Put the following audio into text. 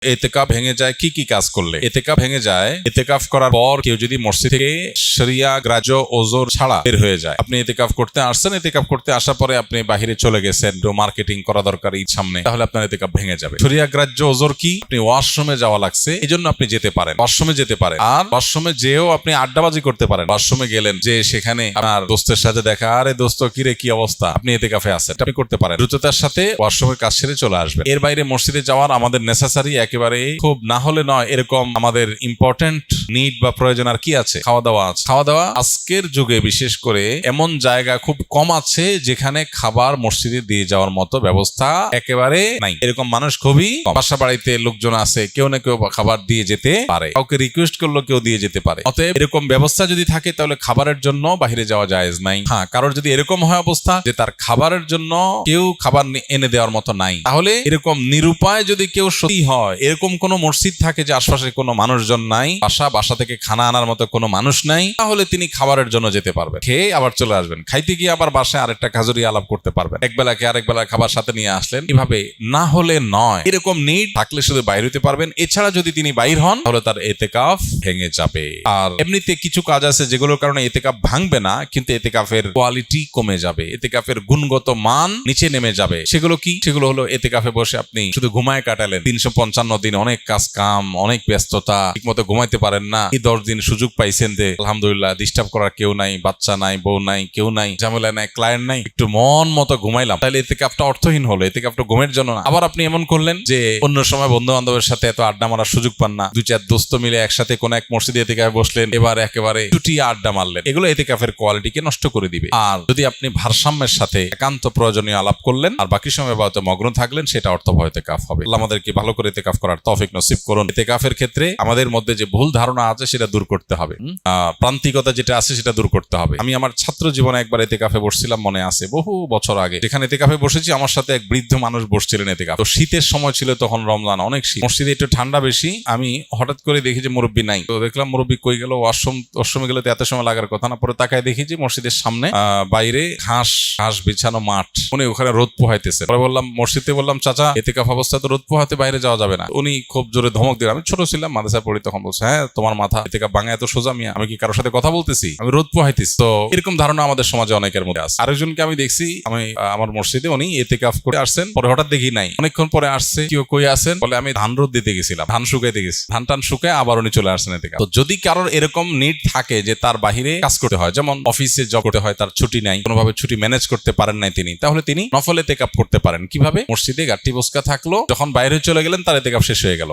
এতেকাফ ভেঙে যায় কি কি কাজ করলে? এতেকাফ ভেঙে যায় এতেকাফ করার পর কেউ যদি মসজিদ থেকে শরিয়া গ্রাহ্য ওজর ছাড়া বের হয়ে যায়। আপনি এতেকাফ করতে আসছেন, এতেকাফ করতে আসার পরে আপনি বাহিরে চলে গেছেন, মার্কেটিং করা দরকার ঈদ সামনে, তাহলে আপনার এতেকাফ ভেঙে যাবে। শরিয়া গ্রাহ্য ওজর কি? আপনি ওয়াশরুমে যাওয়া লাগছে, এই জন্য আপনি যেতে পারেন, ওয়াশরুমে যেতে পারেন। আর ওয়াশরুমে যেও আপনি আড্ডাবাজি করতে পারেন। ওয়াশরুমে গেলেন, যে সেখানে আপনার দোস্তের সাথে দেখা, আরে দোস্ত কিরে কি অবস্থা, আপনি এতেকাফে আছেন, আপনি করতে পারেন। দ্রুততার সাথে ওয়াশরুমের কাজ সেরে চলে আসবেন। এর বাইরে মসজিদে যাওয়ার আমাদের নেসেসারি একেবারে খুব না হলে নয় এরকম আমাদের ইম্পর্টেন্ট নিড বা প্রয়োজন আর কি আছে? খাওয়া দাওয়া আছে। খাওয়া দাওয়া আজকের যুগে বিশেষ করে এমন জায়গা খুব কম আছে যেখানে খাবার মসজিদে দিয়ে যাওয়ার মতো ব্যবস্থা একেবারে নাই। এরকম মানুষ খুবই কম। বাসা বাড়িতে লোকজন আছে, কেউ না কেউ খাবার দিয়ে যেতে পারে, কাউকে রিকোয়েস্ট করলো কেউ দিয়ে যেতে পারে। অতএব এরকম ব্যবস্থা যদি থাকে তাহলে খাবারের জন্য বাইরে যাওয়া জায়েজ নাই। হ্যাঁ, কারোর যদি এরকম হয় অবস্থা যে তার খাবারের জন্য কেউ খাবার এনে দেওয়ার মতো নাই, তাহলে এরকম নিরুপায় যদি কেউ সত্যি হয়, এরকম কোন মসজিদ থাকে যে আশপাশে কোনো মানুষজন নাই, বাসা থেকে খানা আনার মতো কোনো মানুষ নাই, তাহলে তিনি খাবারের জন্য যেতে পারবেন, খেয়ে আবার চলে আসবেন। খাইতে গিয়ে আবার বাসায় আরেকটা খাজুরি আলাপ করতে পারবেন, এক বেলা খেয়ে আরেক বেলা খাবার সাথে নিয়ে আসলেন। এভাবে না হলে নয়। এরকম নিড থাকলে শুধু বাইরে হতে পারবেন। এছাড়া যদি তিনি বাইর হন তাহলে তার এতেকাফ ভেঙে যাবে। আর এমনিতে কিছু কাজ আছে যেগুলোর কারণে এতেকাফ ভাঙবে না, কিন্তু এতেকাফের কোয়ালিটি কমে যাবে, এতেকাফের গুণগত মান নিচে নেমে যাবে। সেগুলো কি? সেগুলো হলো এতেকাফে বসে আপনি শুধু ঘুমায় কাটালেন 355 দিন, অনেক কাজ কাম, অনেক ব্যস্ততা, ঠিক মতো ঘুমাইতে পারেন না। এই 10 দিন সুযোগ পাইছেন যে আলহামদুলিল্লাহ ডিস্টার্ব করার কেউ নাই, বাচ্চা নাই, বউ নাই, কেউ নাই, ঝামেলা নাই, ক্লায়েন্ট নাই, একটু মন মতো ঘুমাইলাম, তাহলে এতেকাফটা অর্থহীন হলো। এতেকাফটা ঘুমের জন্য না। আবার আপনি এমন করলেন যে অন্য সময় বন্ধু বান্ধবের সাথে এত আড্ডা মারার সুযোগ পান না, 2-4 দোস্ত মিলে একসাথে কোন এক মসজিদে এতেকাফে বসলেন, এবার একেবারে চুটিয়ে আড্ডা মারলেন, এগুলো এতেকাফের কোয়ালিটিকে নষ্ট করে দিবে। আর যদি আপনি ভারসাম্যের সাথে একান্ত প্রয়োজনীয় আলাপ করলেন আর বাকি সময় বাড়িতে মগ্ন থাকলেন, সেটা অর্থবহ এতেকাফ হবে। আল্লাহ আমাদেরকে ভালো করে এতেকাফ করার তৌফিক নসিব করুন। এতেকাফের ক্ষেত্রে আমাদের মধ্যে যে ভুল ধারণা আছে সেটা দূর করতে হবে, প্রান্তিকতা যেটা আছে সেটা দূর করতে হবে। আমি আমার ছাত্র জীবনে একবার এতেকাফে বসছিলাম, মনে আছে, বহু বছর আগে। যেখানে এতেকাফে বসেছি আমার সাথে এক বৃদ্ধ মানুষ বসছিলেন এতেকাফ। তো শীতের সময় ছিল তখন, রমজান, অনেক শীত, মসজিদে একটু ঠান্ডা বেশি। আমি হঠাৎ করে দেখি যে মুরব্বী নাই। তো দেখলাম মুরব্বী কই গেল, ওয়াশরুমে গেলে তো এত সময় লাগার কথা না। পরে তাকায় দেখি যে মসজিদের সামনে বাইরে ঘাস বিছানো মাঠ, উনি ওখানে রোদ পোহাইতেছে। পরে বললাম, মসজিদে বললাম, চাচা এতেকাফ অবস্থায় তো রোদ পোহাতে বাইরে যাওয়া যাবে না। উনি খুব জোরে ধমক দিলেন। আমি ছোট ছিলাম, মাদ্রাসায় পড়ি, তখন বলছে, হ্যাঁ তোমার মাথা এতেকাফ ভাঙা এত সোজা মিয়া? আমি কি কারোর সাথে কথা বলতেছি? আমি রোদ পোহাইতেছি। তো এরকম ধারণা আমাদের সমাজে অনেকের মধ্যে আছে। আরেকজনকে আমি দেখছি, আমি আমার মসজিদে, উনি এতেকাফ করে আসছেন, পরে হঠাৎ দেখি নাই, অনেকক্ষণ পরে আসছে, কেউ কই আসেন? বলে আমি ধান রোদ দিতে গেছিলাম, ধান শুকাইতে গেছি। ধান টান শুকায় আবার উনি চলে আসছেন এতেকাফ। তো যদি কারোর এরকম নিড থাকে যে তার বাহিরে কাজ করতে হয়, যেমন অফিসে জব করতে হয়, তার ছুটি নাই, কোনোভাবে ছুটি ম্যানেজ করতে পারেন নাই তিনি, তাহলে তিনি নফল এতেকাফ করতে পারেন। কিভাবে? মসজিদে গাট্টি বসকা থাকলো, যখন বাইরে চলে গেলেন তার এতেকাফ শেষ হয়ে গেল।